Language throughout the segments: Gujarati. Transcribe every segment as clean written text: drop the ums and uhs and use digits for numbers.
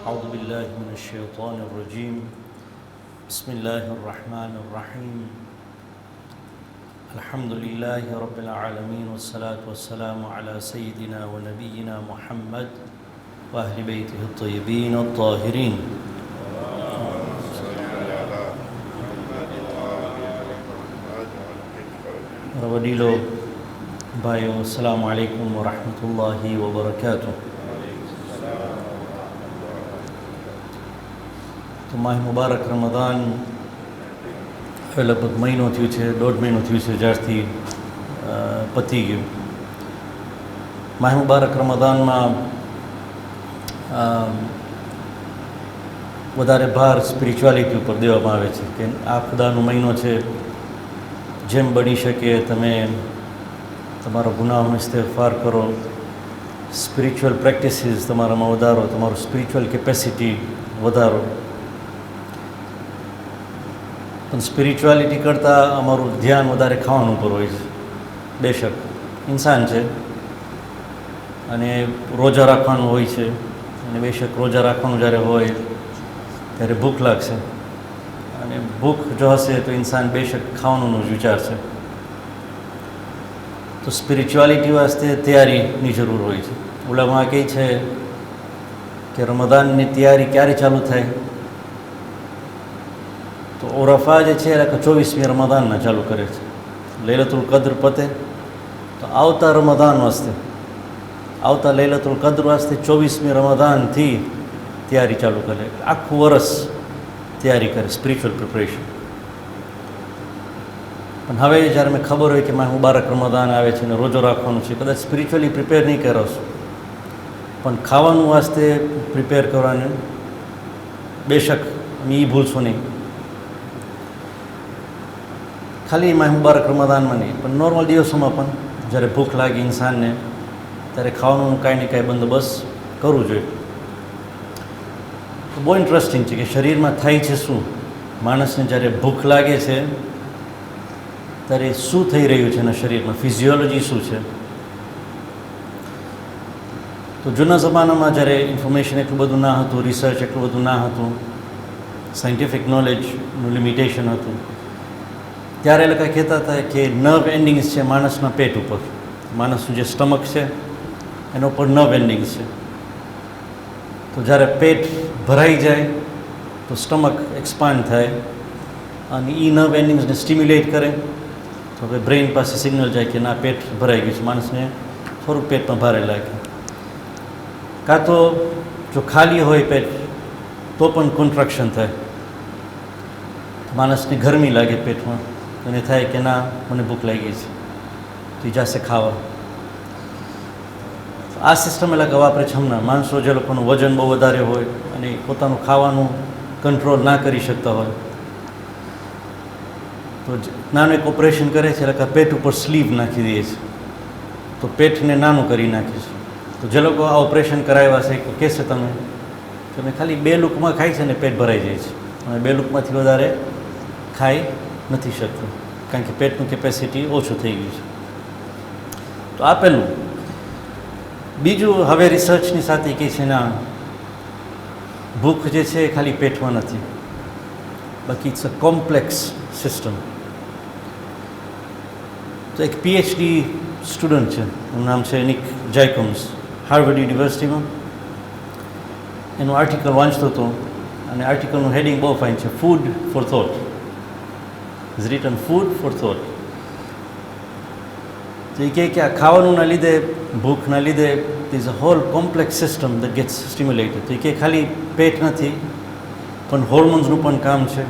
أعوذ بالله من الشيطان الرجيم بسم الله الرحمن الرحيم الحمد لله رب العالمين والصلاة والسلام على سيدنا ونبينا محمد وأهل بيته الطيبين الطاهرين वडीलो भाइयों अस्सलाम वालेकुम व रहमतुल्लाहि व बरकातुह। तो माह मुबारक रमदान હવે લગભગ મહિનો થયું છે, 1.5 મહિનો થયું છે જ્યારથી પતી ગયું. માહ મુબારક રમદાનમાં વધારે ભાર સ્પિરિચ્યુઆલિટી ઉપર દેવામાં આવે છે કે આ ખુદાનો મહિનો છે, જેમ બની શકે તમે તમારા ગુનાહોનો ઇસ્તિગફાર કરો, સ્પિરિચ્યુઅલ પ્રેક્ટિસીસ તમારામાં વધારો, તમારું સ્પિરિચ્યુઅલ કેપેસિટી વધારો. પણ સ્પિરિચ્યુઆલિટી કરતાં અમારું ધ્યાન વધારે ખાવાનું ઉપર હોય છે. બેશક ઇન્સાન છે અને રોજા રાખવાનું હોય છે, અને બેશક રોજા રાખવાનું જ્યારે હોય ત્યારે ભૂખ લાગશે, અને ભૂખ જો હશે તો ઇન્સાન બેશક ખાવાનું જ વિચારશે. તો સ્પિરિચ્યુઆલિટી વાસ્તે તૈયારીની જરૂર હોય છે. ઉલામા કહે છે કે રમદાનની તૈયારી ક્યારે ચાલુ થાય? તો ઓરફા જે છે એ 24મી રમદાનના ચાલુ કરે છે. લૈલતુલ કદ્ર પતે તો આવતા રમદાન વાસ્તે, આવતા લૈલતુલ કદ્ર વાસ્તે 24મી રમદાનથી તૈયારી ચાલુ કરે. આખું વરસ તૈયારી કરે, સ્પિરિચ્યુઅલ પ્રિપરેશન. પણ હવે જ્યારે મેં ખબર હોય કે મારે મુબારક રમદાન આવે છે અને રોજો રાખવાનું છે, કદાચ સ્પિરિચ્યુઅલી પ્રિપેર નહીં કરો છો, પણ ખાવાનું વાસ્તે પ્રિપેર કરવાનું બેશક અમે એ ભૂલશો નહીં. ખાલી માહ મુબારક રમદાનમાં નહીં, પણ નોર્મલ દિવસોમાં પણ જ્યારે ભૂખ લાગે ઇન્સાનને ત્યારે ખાવાનું કાંઈ ને કાંઈ બંદોબસ્ત કરવું જોઈએ. તો બહુ ઇન્ટરેસ્ટિંગ છે કે શરીરમાં થાય છે શું, માણસને જ્યારે ભૂખ લાગે છે ત્યારે શું થઈ રહ્યું છે એના શરીરમાં, ફિઝિયોલોજી શું છે. તો જૂના જમાનામાં જ્યારે ઇન્ફોર્મેશન એટલું બધું ના હતું, રિસર્ચ એટલું બધું ના હતું, સાયન્ટિફિક નોલેજનું લિમિટેશન હતું, ત્યારે એ લોકો કહેતા હતા કે નર્વ એન્ડિંગ્સ છે માણસના પેટ ઉપર. માણસનું જે સ્ટમક છે એના ઉપર નર્વ એન્ડિંગ્સ છે. તો જ્યારે પેટ ભરાઈ જાય તો સ્ટમક એક્સપાન્ડ થાય અને એ નર્વ એન્ડિંગ્સને સ્ટિમ્યુલેટ કરે. તો હવે બ્રેઇન પાસે સિગ્નલ જાય કે ના, પેટ ભરાઈ ગયું છે, માણસને થોડુંક પેટમાં ભારે લાગે. કાં તો જો ખાલી હોય પેટ તો પણ કોન્ટ્રાક્શન થાય, માણસને ગરમી લાગે પેટમાં, અને થાય કે ના, મને ભૂખ લાગી છે, તો એ જશે ખાવા. આ સિસ્ટમ એ લોકો વાપરે છે હમણાં. માણસો જે લોકોનું વજન બહુ વધારે હોય અને પોતાનું ખાવાનું કંટ્રોલ ના કરી શકતા હોય, તો નાનું એક ઓપરેશન કરે છે, એટલે પેટ ઉપર સ્લીવ નાખી દે છે, તો પેટને નાનું કરી નાખે છે. તો જે લોકો આ ઓપરેશન કરાવ્યા છે તો કહેશે તમે ખાલી 2 લૂકમાં ખાય છે ને પેટ ભરાઈ જાય છે, અને 2 લૂકમાંથી વધારે ખાઈ નથી શકતું, કારણ કે પેટનું કેપેસિટી ઓછું થઈ ગયું છે. તો આ પહેલું. બીજું, હવે રિસર્ચની સાથે કહે છે ના, ભૂખ જે છે એ ખાલી પેટમાં નથી, બાકી ઇટ્સ અ કોમ્પ્લેક્સ સિસ્ટમ. તો એક PhD સ્ટુડન્ટ છે, એનું નામ છે નિક જાયકોમ્સ, હાર્વર્ડ યુનિવર્સિટીમાં. એનું આર્ટિકલ વાંચતો હતો, અને આર્ટિકલનું હેડિંગ બહુ ફાઇન છે, food for thought. Is written food for thought. તો એ કહે કે આ ખાવાનુંના લીધે, ભૂખના લીધે is a whole complex system that gets stimulated. તો એ કહે ખાલી પેટ નથી, પણ હોર્મોન્સનું પણ કામ છે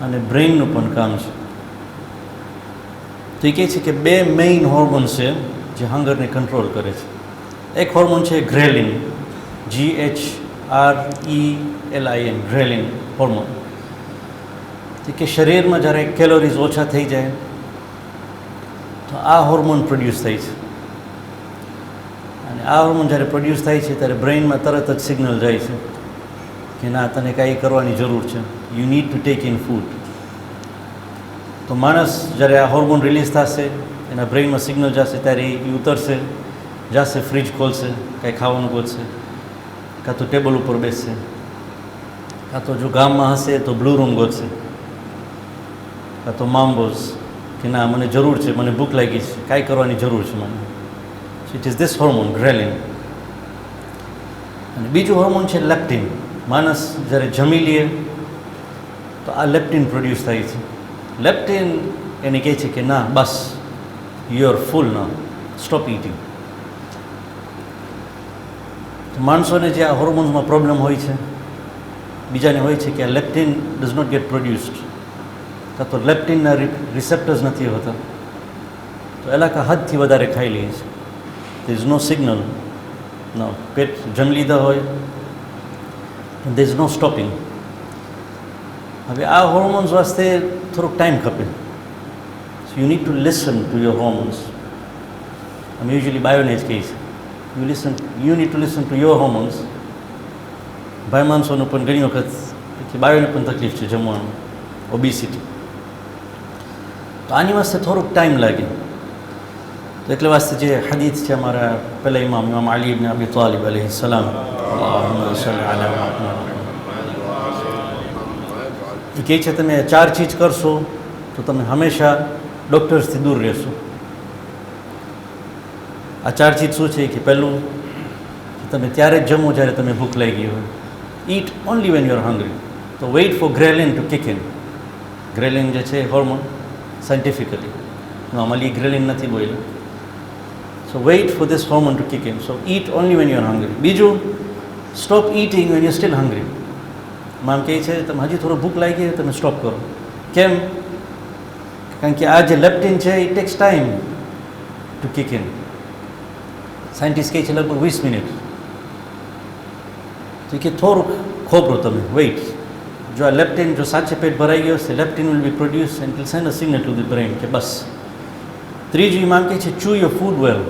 અને બ્રેઇનનું પણ કામ છે. તો એ કહે છે કે 2 મેઇન હોર્મોન્સ છે જે હંગરને કંટ્રોલ કરે છે. એક હોર્મોન છે ગ્રેલિન, GHRELIN, ગ્રેલિન હોર્મોન. તો કે શરીરમાં જ્યારે કેલોરીઝ ઓછા થઈ જાય તો આ હોર્મોન પ્રોડ્યુસ થાય છે, અને આ હોર્મોન જ્યારે પ્રોડ્યુસ થાય છે ત્યારે બ્રેઇનમાં તરત જ સિગ્નલ જાય છે કે ના, તને કાંઈ કરવાની જરૂર છે, you need to take in food. તો માણસ જ્યારે આ હોર્મોન રિલીઝ થશે, એના બ્રેઇનમાં સિગ્નલ જશે, ત્યારે એ ઉતરશે, જશે, ફ્રીજ ખોલશે, કાંઈ ખાવાનું ગોતશે, કાં તો ટેબલ ઉપર બેસશે, કાં તો જો ગામમાં હશે તો બ્લુ રૂમ ગોતશે, કાં તો મામ્બોઝ કે ના મને જરૂર છે, મને ભૂખ લાગી છે, કાંઈ કરવાની જરૂર છે મને. It is this hormone ghrelin. અને બીજું હોર્મોન છે લેપ્ટિન. માણસ જ્યારે જમી લે તો આ લેપ્ટિન પ્રોડ્યુસ થાય છે. લેપ્ટિન એને કહે છે કે ના બસ યુ આર ફૂલ ના, સ્ટોપ ઇટિંગ. માણસોને જે આ હોર્મોન્સમાં પ્રોબ્લેમ હોય છે, બીજાને હોય છે કે આ લેપ્ટિન ડઝ નોટ ગેટ પ્રોડ્યુસ્ડ, કાં તો લેપ્ટિનના રિસેપ્ટર્સ નથી હોતા, તો એલાકા હદથી વધારે ખાઈ લઈએ છીએ. there is no signal, no પેટ જમી લીધા હોય, there is no stopping. હવે આ હોર્મોન્સ વાસ્તે થોડોક ટાઈમ ખપે. So you need to listen to your hormones. અમે યુઝ્યુઅલી બાયોને જ કહીએ છીએ you need to listen to your hormones. ભાઈ માણસોનું પણ ઘણી વખત કે બાયોને પણ તકલીફ છે જમવાનું, ઓબિસિટી, તો આની વાસ્તે થોડુંક ટાઈમ લાગે. તો એટલે વાસ્તે જે હદીસ છે અમારા પહેલા ઇમામ અલી ઇબ્ન અબી તાલિબ અલૈહિ સલામ, એ કહે છે તમે 4 ચીજ કરશો તો તમે હંમેશા ડૉક્ટર્સથી દૂર રહેશો. આ 4 ચીજ શું છે કે પહેલું કે તમે ત્યારે જ જમો જ્યારે તમે ભૂખ લાગી હોય. Eat only when you are hungry. તો wait for ghrelin to kick in. Ghrelin જે છે હોર્મોન સાયન્ટિફિકલી નોર્મલી ગ્રેલિન નથી બોલ્યું. So wait for this hormone to kick in. So eat only when you are hungry. બીજું, stop eating when you still hungry. આમ કહે છે તમે હજી થોડું ભૂખ લાગી તમે સ્ટોપ કરો. કેમ? કારણ કે આ જે લેપ્ટિન છે it tax time to kick in. Scientist કહે છે લગભગ 20 મિનિટ. તો કે થોડુંક ખોબરો તમે વેઇટ. જો આ લેપ્ટિન જો સાચે પેટ ભરાઈ ગયો છે, leptin will be produce and will send a signal to the brain કે બસ. ત્રીજું એમાં કહે છે ચૂ યોર ફૂડ વેલ.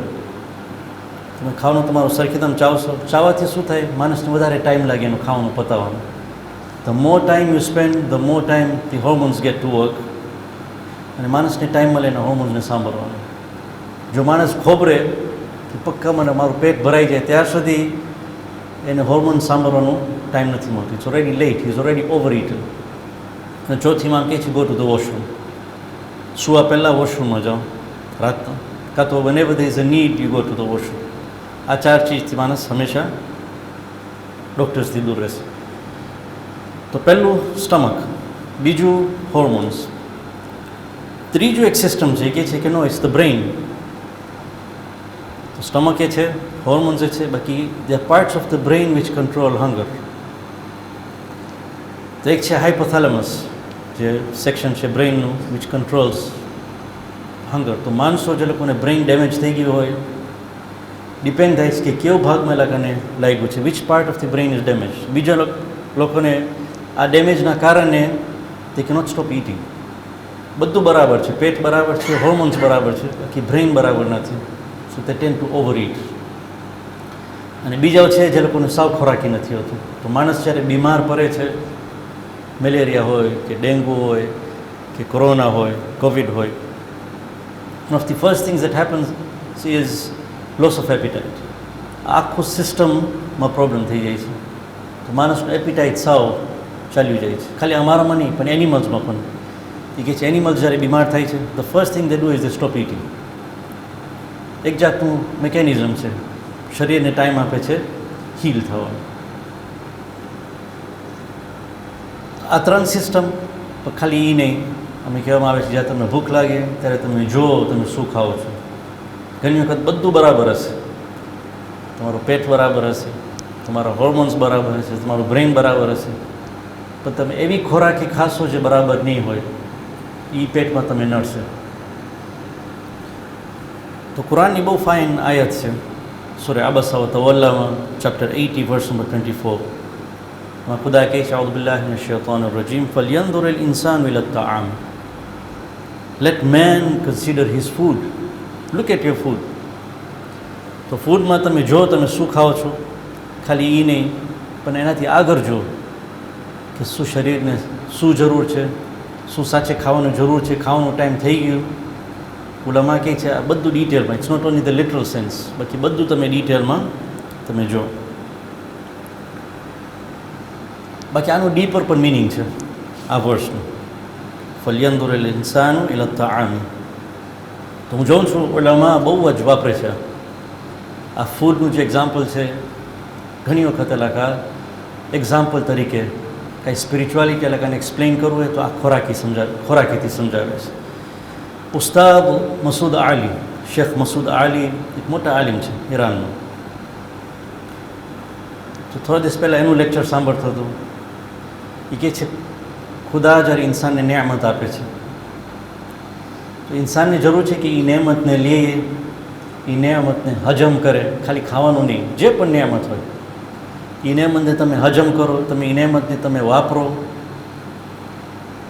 તમે ખાવાનું તમારું સરખી તમે ચાવશો. ચાવવાથી શું થાય? માણસને વધારે ટાઈમ લાગે એનું ખાવાનું પતાવવાનું. The more time you spend, the more time the hormones get to work. અને માણસને ટાઈમ મળે એના હોર્મોન્સને સાંભળવાનો. જો માણસ ખોબરે કે પક્કા મને મારું પેટ ભરાઈ જાય ત્યાર સુધી એને હોર્મોન સાંભળવાનો ટાઈમ નથી મળતો. It's already late, is already over eaten. અને ચોથીમાં કહે છે ગો ટુ ધ વોશરૂમ. સુવા પહેલાં વોશરૂમમાં જાઓ રાતના, કાં તો whenever there is a need you go to the washroom. આ 4 ચીજથી માણસ હંમેશા ડૉક્ટર્સથી દૂર રહેશે. તો પહેલું સ્ટમક, બીજું હોર્મોન્સ, ત્રીજું એક સિસ્ટમ છે કે છે કે નો ઇટ્સ ધ બ્રેઇન. તો સ્ટમક એ છે, હોર્મોન્સ એ છે, બાકી they are parts of the brain which control hunger. તો એક છે હાઇપોથેલેમસ, જે સેક્શન છે બ્રેઇનનું વિચ કંટ્રોલ્સ હંગર. તો માણસો જે લોકોને બ્રેઇન ડેમેજ થઈ ગયું હોય, ડિપેન્ડ થાય છે કે કેવો ભાગમાં લોકોને લાગ્યું છે, which part of the brain is damage. બીજા લોકોને આ ડેમેજના કારણે તે કેનોટ સ્ટોપ ઇટિંગ. બધું બરાબર છે, પેટ બરાબર છે, હોર્મોન્સ બરાબર છે, બાકી બ્રેઇન બરાબર નથી. સો તે ટેન્ડ ટુ ઓવર ઇટ. અને બીજા છે જે લોકોને સાવ ખોરાકી નથી હોતું. તો માણસ જ્યારે બીમાર પડે છે, મેલેરિયા હોય કે ડેન્ગુ હોય કે કોરોના હોય, કોવિડ હોય, one of the first things that happens is loss of appetite. આખું સિસ્ટમમાં પ્રોબ્લેમ થઈ જાય છે. તો માણસનું એપિટાઇટ સાવ ચાલ્યું જાય છે. ખાલી અમારામાં નહીં પણ એનિમલ્સમાં પણ. એ કહે છે એનિમલ્સ જ્યારે બીમાર થાય છે, the first thing they do is they stop eating. એક જાતનું મિકેનિઝમ છે, શરીરને ટાઈમ આપે છે હીલ થવાનું. આ 3 સિસ્ટમ ખાલી એ નહીં, અમે કહેવામાં આવે છે જ્યારે તમને ભૂખ લાગે ત્યારે તમે જો તમે શું ખાઓ છો. ઘણી વખત બધું બરાબર હશે, તમારું પેટ બરાબર હશે, તમારા હોર્મોન્સ બરાબર હશે, તમારું બ્રેઇન બરાબર હશે, પણ તમે એવી ખોરાકી ખાશો જે બરાબર નહીં હોય, એ પેટમાં તમે નડશે. તો કુરાનની બહુ ફાઇન આયત છે સૂરા અબસા વ તવલ્લામાં, ચેપ્ટર 80 વર્સ નંબર 24. માં ખુદા કહે છે અઉઝુ બિલ્લાહિ મિનશ શૈતાનિર રજીમ ફલયંદુર અલ ઇન્સાનુ ઇલા અત-તઆમ. Let man consider his food. Look at your food. તો ફૂડમાં તમે જો તમે શું ખાઓ છો, ખાલી એ નહીં પણ એનાથી આગળ જો કે શું શરીરને શું જરૂર છે, શું સાચે ખાવાનું જરૂર છે, ખાવાનું ટાઈમ થઈ ગયું. ઉલામા કહે છે આ બધું ડિટેલમાં, it's not only the literal sense, બાકી બધું તમે ડિટેલમાં તમે જો. બાકી આનું ડીપર પણ મિનિંગ છે આ વર્ષનું. ફલ્યંદુર એલ ઇન્સાનું એલ તાઆમી. તો હું જોઉં છું ઓલામાં બહુ જ વાપરે છે આ ફૂડનું જે એક્ઝામ્પલ છે. ઘણી વખત એલાકા એક્ઝામ્પલ તરીકે કાંઈ સ્પિરિચ્યુઆલિટી એલાકાને એક્સપ્લેન કરવું હોય તો આ ખોરાકીથી સમજાવે છે. ઉસ્તાદ મસૂદ આલી, શેખ મસૂદ આલી એક મોટા આલિમ છે ઈરાનનો. તો થોડા દિવસ પહેલાં એનું લેક્ચર સાંભળતો હતો. એ કહે છે ખુદા જ્યારે ઇન્સાનને નેમત આપે છે તો ઇન્સાનની જરૂર છે કે એ નેમતને લે, એ નેમતને હજમ કરે. ખાલી ખાવાનું નહીં, જે પણ નેમત હોય એ નેમતને તમે હજમ કરો, તમે એ નેમતને તમે વાપરો,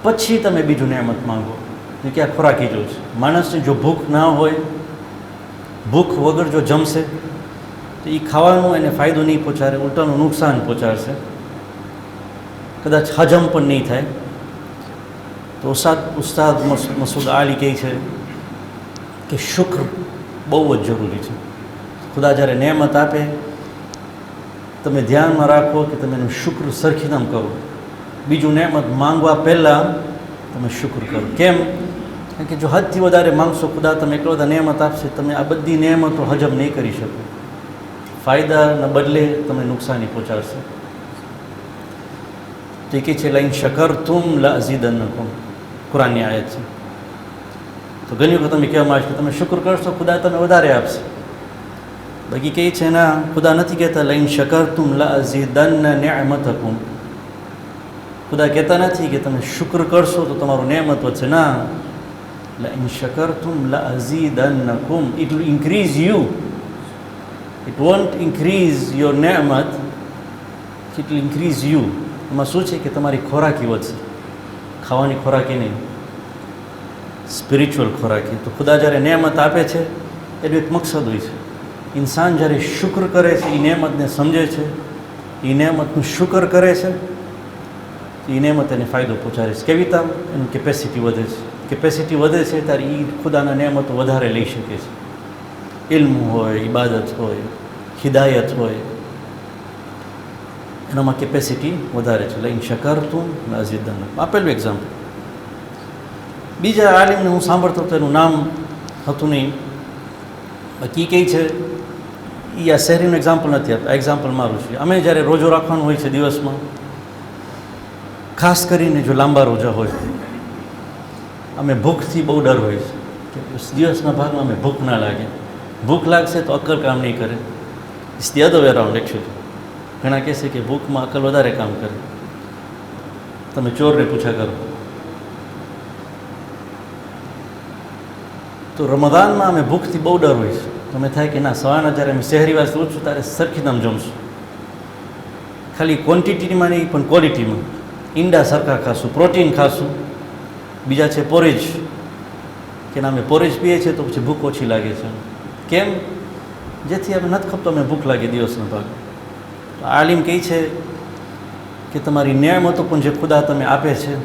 પછી તમે બીજું નેમત માંગો. તો કે આ ખોરાકી જો છે. માણસને જો ભૂખ ના હોય, ભૂખ વગર જો જમશે તો એ ખાવાનું એને ફાયદો નહીં પહોંચાડે, ઉલટાનું નુકસાન પહોંચાડશે, કદાચ હજમ પણ નહીં થાય. તો ઉસ્તાદ મસૂદ આલી કહે છે કે શુક્ર બહુ જ જરૂરી છે. ખુદા જ્યારે નેમત આપે તમે ધ્યાનમાં રાખો કે તમે એનું શુક્ર સરખીનામ કરો. બીજું નેમત માંગવા પહેલાં તમે શુક્ર કરો. કેમ? કારણ કે જો હદથી વધારે માંગશો ખુદા તમે એટલો બધા નેમત આપશે, તમે આ બધી નેમતો હજમ નહીં કરી શકો. ફાયદાના બદલે તમને નુકસાની પહોંચાડશે. તો એ કહે છે લઈન શકરતુમ લઅઝીદન્નકુમ, કુરાનની આયત છે. તો ઘણી વખત તમે કહેવામાં આવશે કે તમે શુક્ર કરશો ખુદા તમે વધારે આપશે. બાકી કહે છે ના, ખુદા નથી કહેતા લઈન શકરતુમ લઅઝીદન્ન નિઅમતકુમ. ખુદા કહેતા નથી કે તમે શુક્ર કરશો તો તમારું નેમત વધશે. ના, લઈન શકરતુમ લઅઝીદન્નકુમ, it will increase you. It won't increase your નેમત, ઇટ વિલ ઇન્ક્રીઝ યુ. એમાં શું છે કે તમારી ખોરાકી વધશે, ખાવાની ખોરાકી નહીં, સ્પિરિચ્યુઅલ ખોરાકી. તો ખુદા જ્યારે નેમત આપે છે એનું એક મકસદ હોય છે. ઇન્સાન જ્યારે શુક્ર કરે છે, એ નેમતને સમજે છે, એ નેમતનું શુક્ર કરે છે, એ નેમત એને ફાયદો પહોંચાડે છે. કેવી રીતે? એનું કેપેસિટી વધે છે. કેપેસિટી વધે છે ત્યારે એ ખુદાના નેમતો વધારે લઈ શકે છે. ઇલ્મ હોય, ઇબાદત હોય, હિદાયત હોય, એનામાં કેપેસિટી વધારે છે. લઈન શકરતુમ લઅઝીદન્નકુમ. આપેલું એક્ઝામ્પલ. બીજા આલિમને હું સાંભળતો હતો, એનું નામ હતું નહીં, બાકી કહે છે એ આ શહેરીનું એક્ઝામ્પલ નથી આપતા, આ એક્ઝામ્પલ મારું છે. અમે જ્યારે રોજો રાખવાનું હોય છે દિવસમાં, ખાસ કરીને જો લાંબા રોજા હોય, અમે ભૂખથી બહુ ડર હોય છે કે દિવસના ભાગમાં અમે ભૂખ ના લાગે. ભૂખ લાગશે તો અક્કલ કામ નહીં કરે. It's the other way around actually. ઘણા કહેશે કે ભૂખમાં અક્કલ વધારે કામ કરે. તમે ચોરને પૂછા કરો. તો રમઝાનમાં અમે ભૂખથી બહુ ડર હોય છે. તમે થાય કે ના, સવારના જ્યારે અમે શહેરી વાસ ઉઠશું ત્યારે સરખી નામ જમશું. ખાલી ક્વોન્ટિટીમાં નહીં પણ ક્વોલિટીમાં. ઈંડા સરખા ખાશું, પ્રોટીન ખાશું. બીજા છે પોરેજ, કે ના અમે પોરેજ પીએ છીએ તો પછી ભૂખ ઓછી લાગે છે. કેમ? જેથી અમે નથી ખપતો અમે ભૂખ લાગે દિવસના ભાગ. તો આલિમ કહે છે કે તમારી નેમતો પણ જે ખુદા તમે આપે છે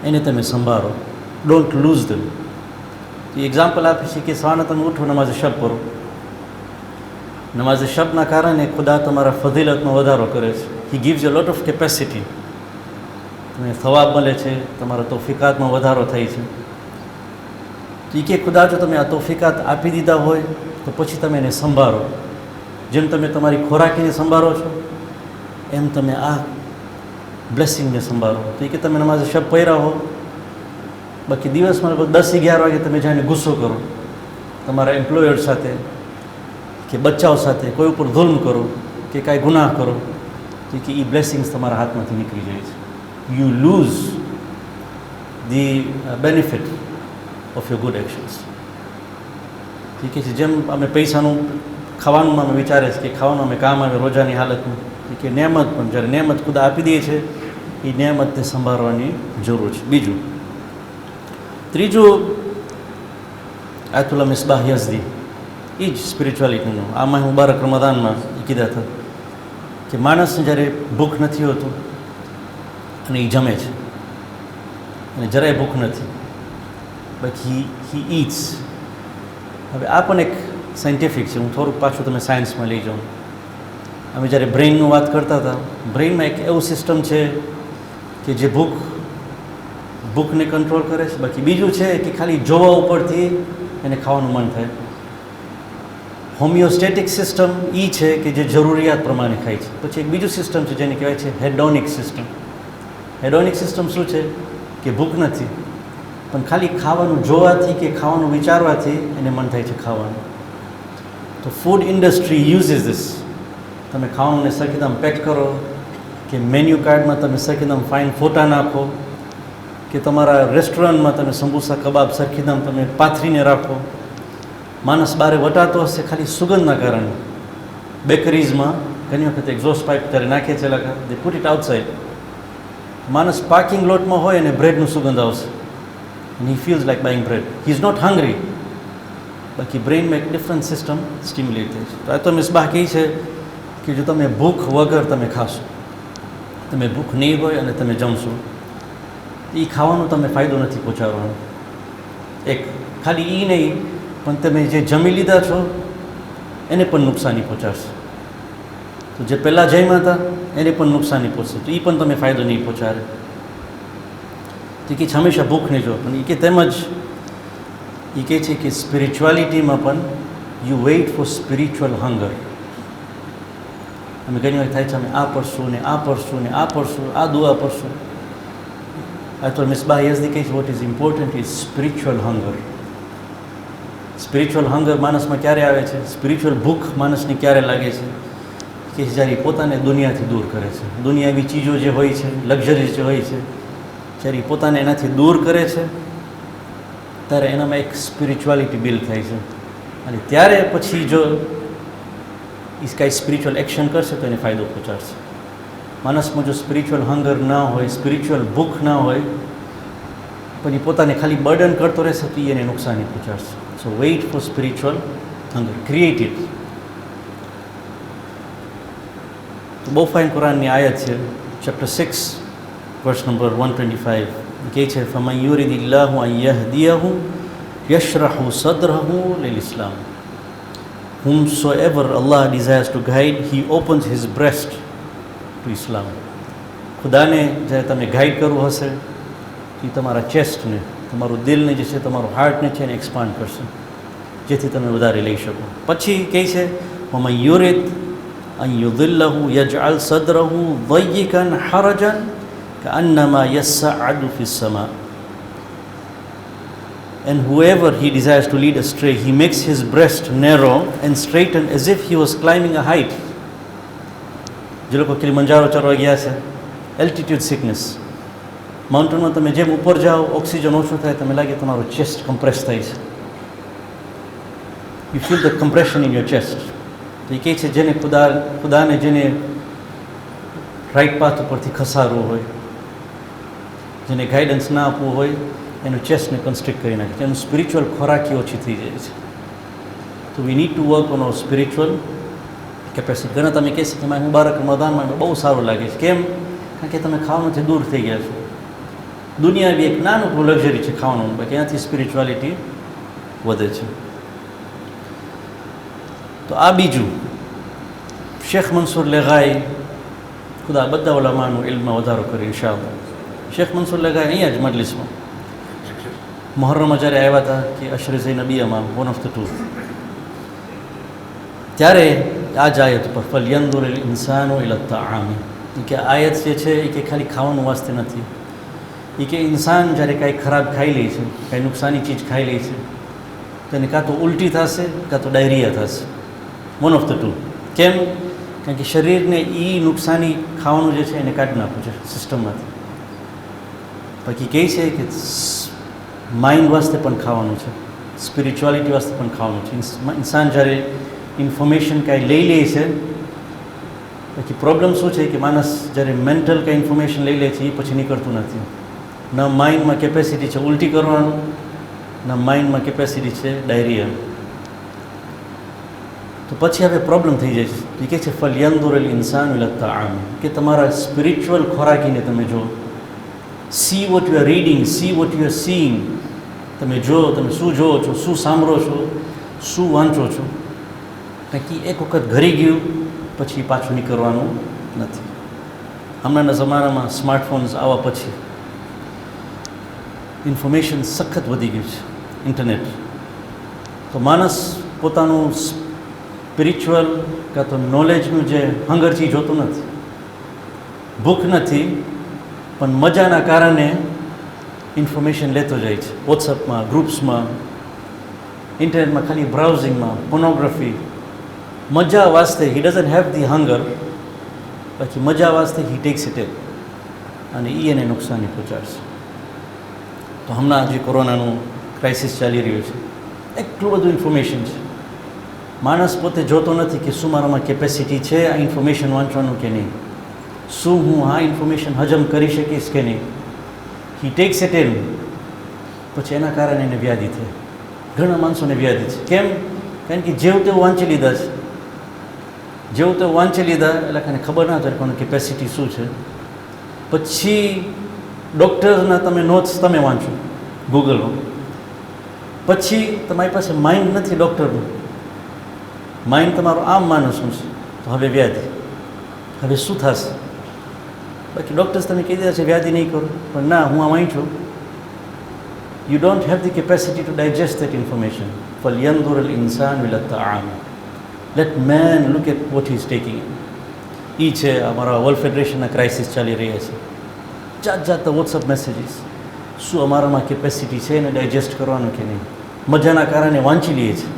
એને તમે સંભાળો. ડોન્ટ લૂઝ ધેમ. તો એક્ઝામ્પલ આપે છે કે સવારના તમે ઉઠો, નમાઝ શબ કરો. નમાઝ શબના કારણે ખુદા તમારા ફજીલતનો વધારો કરે છે. He gives a lot of capacity. તમને થવાબ મળે છે, તમારા તોફીકાતમાં વધારો થાય છે. તો એ કે ખુદા જો તમે આ તોફીકાત આપી દીધા હોય તો પછી તમે એને સંભાળો. જેમ તમે તમારી ખોરાકીને સંભાળો છો એમ તમે આ બ્લેસિંગને સંભાળો. તો એ કે તમે નમાઝ શબ પઢ્યા હો, બાકી દિવસમાં 10-11 વાગે તમે જાણે ગુસ્સો કરો તમારા એમ્પ્લોયર સાથે કે બચ્ચાઓ સાથે, કોઈ ઉપર જુલ્મ કરો કે કાંઈ ગુનાહ કરો, તો કે એ બ્લેસિંગ્સ તમારા હાથમાંથી નીકળી જાય છે. You loose the benefit of your good actions. ઠીક છે. જેમ અમે પૈસાનું ખાવાનું અમે વિચારે છે કે ખાવાનું અમે કામ આવે રોજાની હાલતમાં, કે નેમત પણ જ્યારે નેમત ખુદા આપી દે છે એ નેમતને સંભાળવાની જરૂર છે. બીજું, ત્રીજું, આયતુલ્લા મિસબાહ યઝદી, એ જ સ્પિરિચ્યુઆલિટીનું. આમાં મુબારક રમઝાનમાં એ કીધા હતા કે માણસને જ્યારે ભૂખ નથી હોતું અને એ જમે છે અને જરાય ભૂખ નથી, બટ હી ઇટ્સ. હવે આ પણ એક સાયન્ટિફિક છે. હું થોડુંક પાછું તમે સાયન્સમાં લઈ જાઉં. અમે જ્યારે બ્રેઇનનું વાત કરતા હતા, બ્રેઇનમાં એક એવું સિસ્ટમ છે કે જે ભૂખને કંટ્રોલ કરે છે. બાકી બીજું છે કે ખાલી જોવા ઉપરથી એને ખાવાનું મન થાય. હોમિયોસ્ટેટિક સિસ્ટમ એ છે કે જે જરૂરિયાત પ્રમાણે ખાય છે. પછી એક બીજું સિસ્ટમ છે જેને કહેવાય છે હેડોનિક સિસ્ટમ. હેડોનિક સિસ્ટમ શું છે કે ભૂખ નથી, પણ ખાલી ખાવાનું જોવાથી કે ખાવાનું વિચારવાથી એને મન થાય છે ખાવાનું. તો ફૂડ ઇન્ડસ્ટ્રી યુઝિસ ધીસ. તમે ખાવાને સરખીદમ પેક કરો, કે મેન્યુ કાર્ડમાં તમે સરખીદમ ફાઇન ફોટા નાખો, કે તમારા રેસ્ટોરન્ટમાં તમે સમોસા કબાબ સરખીદમ તમે પાથરીને રાખો. માણસ બારે વટાતો હશે ખાલી સુગંધના કારણે. બેકરીઝમાં ઘણી વખત એક્ઝોસ્ટ પાઇપ ત્યારે નાખે છે, દે પુટ ઇટ આઉટસાઇડ. માણસ પાર્કિંગ લોટમાં હોય અને બ્રેડનું સુગંધ આવશે, and he feels like buying bread. He is not hungry. બાકી બ્રેઇનમાં એક ડિફરન્ટ સિસ્ટમ સ્ટિમ્યુલેટ થાય છે. તો આ તો મિસબાહ કહે છે કે જો તમે ભૂખ વગર તમે ખાશો, તમે ભૂખ નહીં હોય અને તમે જમશો, એ ખાવાનો તમે ફાયદો નથી પહોંચાડવાનો. એક ખાલી એ નહીં, પણ તમે જે જમી લીધા છો એને પણ નુકસાની પહોંચાડશે. તો જે પહેલાં જમ્યા હતા એને પણ નુકસાની પહોંચશે, તો એ પણ તમે ફાયદો નહીં પહોંચાડે. તો કે હંમેશા ભૂખ નહીં જો, પણ એ કે તેમજ એ કહે છે કે સ્પિરિચ્યુઆલિટીમાં પણ you weight for spiritual hunger. અમે ઘણી વાર થાય છે અમે આ પડશું ને આ પડશું ને આ પડશું, આ દુઆ પડશું. આ તો મિસબાહ યઝદી કહે છે what is important is spiritual hunger. Spiritual hunger માણસમાં ક્યારે આવે છે, સ્પિરિચ્યુઅલ ભૂખ માણસને ક્યારે લાગે છે કે જ્યારે પોતાને દુનિયાથી દૂર કરે છે. દુનિયાવી ચીજો જે હોય છે, લક્ઝરીઝ જે હોય છે, જ્યારે પોતાને એનાથી દૂર કરે છે ત્યારે એનામાં એક સ્પિરિચ્યુઆલિટી બિલ્ડ થાય છે. અને ત્યારે પછી જો એ કાંઈ સ્પિરિચ્યુઅલ એક્શન કરશે તો એને ફાયદો પહોંચાડશે. માણસમાં જો સ્પિરિચ્યુઅલ હંગર ના હોય, સ્પિરિચ્યુઅલ ભૂખ ના હોય, પણ એ પોતાને ખાલી બર્ડન કરતો રહેશે તો એને નુકસાની પહોંચાડશે. So wait for spiritual hunger, create it. તો બહુ ફાઇન કુરાનની આયત છે, ચેપ્ટર 6 વર્સ નંબર 125. કહે છે ફમન યુરિદિલ્લાહુ અન યહદિયહુ યશરહુ સદરહુ લિલ ઇસ્લામ. Whomsoever Allah desires to guide, He opens His breast to Islam. ખુદાને જ્યારે તમે ગાઈડ કરવું હશે એ તમારા ચેસ્ટને, તમારું દિલને જે છે, તમારું હાર્ટને છે એને એક્સપાન્ડ કરશે, જેથી તમે વધારે લઈ શકો. પછી કહે છે વમન યુરિદ અન યુદિલ્લહુ યજઅલ સદરહુ દય્યિકન હરજન કઅન્નમા યસઅદુ ફિસ સમા. And whoever He desires to lead astray, He makes his breast narrow and straighten as if he was climbing a height. જે લોકો કિલિમંજારો ચડવા ગયા છે, એલ્ટિટ્યુડ સિકનેસ, માઉન્ટેનમાં તમે જેમ ઉપર જાઓ ઓક્સિજન ઓછું થાય, તમે લાગે તમારો ચેસ્ટ કમ્પ્રેસ થાય છે. You feel the compression in your chest. તો એ કહે છે જેને ખુદાને જેને રાઈટ પાથ ઉપરથી ખસારવું હોય, જેને ગાઈડન્સ ના આપવું હોય, એનું ચેસ્ટને કન્સ્ટ્રિક્ટ કરી નાખે છે, એનું સ્પિરિચ્યુઅલ ખોરાકી ઓછી થઈ જાય છે. તો we need to work on our spiritual capacity. ઘણા તમે કહેશે કે મારે મુબારક રમદાનમાં બહુ સારું લાગે છે. કેમ? કારણ કે તમે ખાવાનાથી દૂર થઈ ગયા છો. દુનિયા બી એક નાનું લક્ઝરી છે ખાવાનું, બાકી એનાથી સ્પિરિચ્યુઆલિટી વધે છે. તો આ બીજું શેખ મંસૂર લેગાઈ, ખુદા બધા ઉલમાનું ઇલ્મમાં વધારો કરે ઇન્શાઅલ્લાહ. શેખ મંસૂર લેગાઈ અહીંયા જ મજલિસમાં મુહર્રમમાં જ્યારે આવ્યા હતા કે અશરે ઝૈનબિયામાં 1 of the 2, ત્યારે આ જ આયત ઉપર ફલયંદુર અલ ઇન્સાનુ ઇલા તાઆમ, કે આયત જે છે એ કે ખાલી ખાવાનું વાસ્તે નથી. એ કે ઇન્સાન જ્યારે કાંઈ ખરાબ ખાઈ લે છે, કાંઈ નુકસાની ચીજ ખાઈ લે છે, તો એને કાં તો ઉલટી થશે કાં તો ડાયરિયા થશે. 1 of the 2. કેમ? કારણ કે શરીરને એ નુકસાની ખાવાનું જે છે એને કાઢી નાખવું છે સિસ્ટમમાંથી. બાકી કહે છે કે માઇન્ડ વાસ્તે પણ ખાવાનું છે, સ્પિરિચ્યુઆલિટી વાસ્તે પણ ખાવાનું છે. ઇન્સાન જ્યારે ઇન્ફોર્મેશન કાંઈ લઈ લે છે, પછી પ્રોબ્લેમ શું છે કે માણસ જ્યારે મેન્ટલ કાંઈ ઇન્ફોર્મેશન લઈ લે છે એ પછી નીકળતું નથી. ન માઇન્ડમાં કેપેસિટી છે ઉલટી કરવાનું, ન માઇન્ડમાં કેપેસિટી છે ડાયરિયા. તો પછી હવે પ્રોબ્લેમ થઈ જાય છે. એ કહે છે ફલયંદુર અલ ઇન્સાન ઇલા તાઆમ, કે તમારા સ્પિરિચ્યુઅલ ખોરાકીને તમે જો. See what you are reading, see what you are seeing. તમે જો, તમે શું જોવો છો, શું સાંભળો છો, શું વાંચો છો. કારણ કે એક વખત ઘરી ગયું પછી પાછું નીકળવાનું નથી. હમણાંના જમાનામાં સ્માર્ટફોન્સ આવવા પછી ઇન્ફોર્મેશન સખત વધી ગયું છે, ઇન્ટરનેટ. તો માણસ પોતાનું સ્પિરિચ્યુઅલ કાં તો નોલેજનું જે હંગર છે એ જોતું નથી. ભૂખ નથી, પણ મજાના કારણે ઇન્ફોર્મેશન લેતો જાય છે. વોટ્સઅપમાં, ગ્રુપ્સમાં, ઇન્ટરનેટમાં, ખાલી બ્રાઉઝિંગમાં, પોર્નોગ્રાફી. મજા વાસ્તે હી ડઝન્ટ હેવ ધી હંગર, પછી મજા વાસ્તે હી ટેક્સ ઇટ ઇન, અને એ એને નુકસાની પહોંચાડશે. તો હમણાં જે કોરોનાનું ક્રાઇસિસ ચાલી રહ્યું છે, એટલું બધું ઇન્ફોર્મેશન છે. માણસ પોતે જોતો નથી કે શું મારામાં કેપેસિટી છે આ ઇન્ફોર્મેશન વાંચવાનું કે નહીં, શું હું આ ઇન્ફોર્મેશન હજમ કરી શકીશ કે નહીં. હી ટેક્સ ઇટ ઇન, પછી એના કારણે એને વ્યાધિ થાય. ઘણા માણસોને વ્યાધિ છે. કેમ? કારણ કે જેવું તેવું વાંચી લીધા છે. જેવું તેવું વાંચી લીધા એટલે એને ખબર ના થાય કોની કેપેસિટી શું છે. પછી ડૉક્ટર્સના તમે નોટ્સ તમે વાંચો ગૂગલમાં, પછી તમારી પાસે માઇન્ડ નથી ડૉક્ટરનું, માઇન્ડ તમારું આમ માણસનું છે. તો હવે વ્યાધિ, હવે શું થશે? બાકી ડૉક્ટર્સ તમે કહી દીધા છે વ્યાધિ નહીં કરો, પણ ના, હું આ વાંચું. You don't have the capacity to digest that information. ફલયંદુર અલ ઇન્સાન ઇલા તાઆમ, let man look at what he is taking. એ છે અમારા વર્લ્ડ ફેડરેશનના ક્રાઇસિસ ચાલી રહ્યા છે. જાત જાતના વોટ્સઅપ મેસેજીસ. શું અમારામાં કેપેસિટી છે એને ડાયજેસ્ટ કરવાનું કે નહીં? મજાના કારણે વાંચી લઈએ છીએ.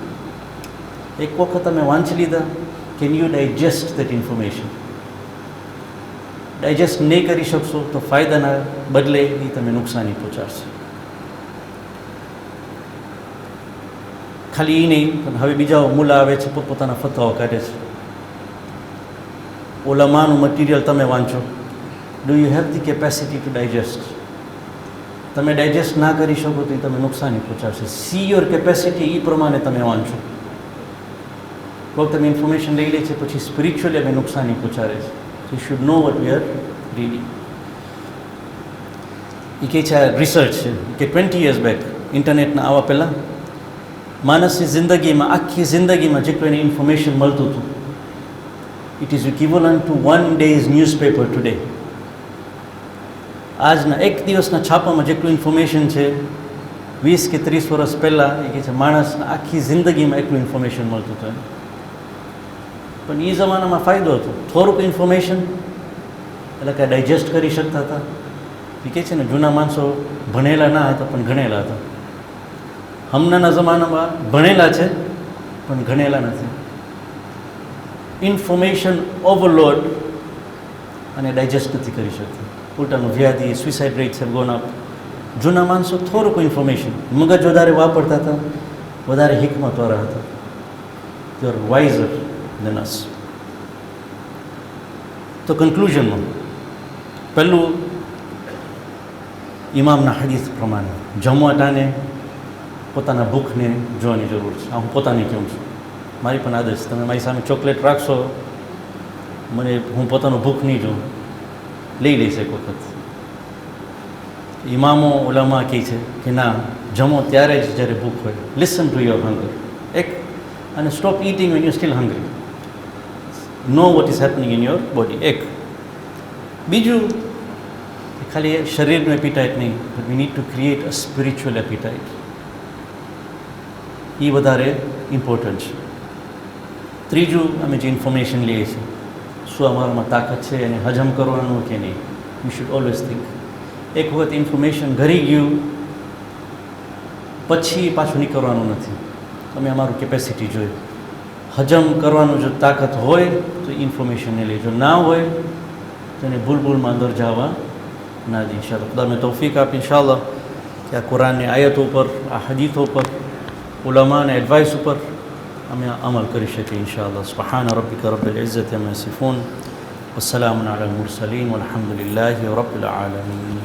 એક વખત તમે વાંચી લીધા, can you digest that information? Digest નહીં કરી શકશો તો ફાયદાના બદલે એ તમે નુકસાની પહોંચાડશે. ખાલી એ નહીં, પણ હવે બીજા મુલા આવે છે, પોતપોતાના ફતવાઓ કાઢે છે. ઓલામાનું મટીરિયલ તમે વાંચો. Do you have the capacity to digest? તમે ડાયજેસ્ટ ના કરી શકો તો એ તમે નુકસાની પહોંચાડશે. સી યોર કેપેસિટી, એ પ્રમાણે તમે વાંચો. કોઈક તમે ઇન્ફોર્મેશન લઈ લે છે, પછી સ્પિરિચ્યુઅલી અમે નુકસાની પહોંચાડે છે. You should know what we are reading. એ કહે છે આ રિસર્ચ છે કે 20 years બેક, ઇન્ટરનેટના આવવા પહેલાં માણસની જિંદગીમાં, આખી જિંદગીમાં જેટલું એને ઇન્ફોર્મેશન મળતું હતું, it is equivalent to 1 day's newspaper today. આજના એક દિવસના છાપામાં જેટલું ઇન્ફોર્મેશન છે, 20 કે 30 વર્ષ પહેલાં એ કહે છે માણસના આખી જિંદગીમાં એટલું ઇન્ફોર્મેશન મળતું હતું. પણ એ જમાનામાં ફાયદો હતો, થોડુંક ઇન્ફોર્મેશન એટલે કે ડાયજેસ્ટ કરી શકતા હતા. એ કહે છે ને જૂના માણસો ભણેલા ના હતા પણ ગણેલા હતા. હમણાંના જમાનામાં ભણેલા છે પણ ગણેલા નથી. ઇન્ફોર્મેશન ઓવરલોડ અને ડાયજેસ્ટ નથી કરી શકતા. ઉલટાનું વ્યાધિ, suicide rates have gone up. જૂના માણસો થોડુંક ઇન્ફોર્મેશન, મગજ વધારે વાપરતા હતા, વધારે હિકમતવાળા હતા. દે આર વાઇઝર દેન અસ. તો કન્ક્લુઝનમાં પહેલું, ઇમામના હદીસ પ્રમાણે જમવા ટાણે પોતાના ભૂખને જોવાની જરૂર છે. આ હું પોતાની કહું છું, મારી પણ આદત છે. તમે મારી સામે ચોકલેટ રાખશો, હું પોતાનું ભૂખ નહીં જોઉં, લઈ લઈશ એક વખત. ઇમામો ઓલામાં કહે છે કે ના, જમો ત્યારે જ જ્યારે ભૂખ હોય. Listen to your hunger. એક, અને stop eating when you still hungry. Know what is happening in your body. એક. બીજું, ખાલી શરીરનું એપિટાઇટ નહીં, but we need to create a spiritual appetite. એ વધારે ઇમ્પોર્ટન્ટ છે. ત્રીજું, અમે જે ઇન્ફોર્મેશન લઈએ છીએ, શું અમારામાં તાકાત છે એને હજમ કરવાનું કે નહીં? You should always think. એક વખત ઇન્ફોર્મેશન ઘરી ગયું પછી પાછું નીકળવાનું નથી. તમે અમારું કેપેસિટી જોઈ, હજમ કરવાનું જો તાકાત હોય તો ઇન્ફોર્મેશનને લેજો, ના હોય તો એને ભૂલમાં અંદર જવા ના દે. ઇન્શાઅલ્લાહ ખુદા મેં તૌફીક આપી ઇન્શાઅલ્લાહ કે આ કુરાનની આયતો ઉપર, આ હદીથો પર, ઉલમાના એડવાઇસ ઉપર અમે અમલ કરી શકીએ ઇન્શાઅલ્લાહ. સુબ્હાન રબ્બિકા રબ્બિલ ઇઝ્ઝતિ અમ્મા યસિફૂન, વસ્સલામુન અલલ મુરસલીન, વલ્હમ્દુલિલ્લાહિ રબ્બિલ આલમીન.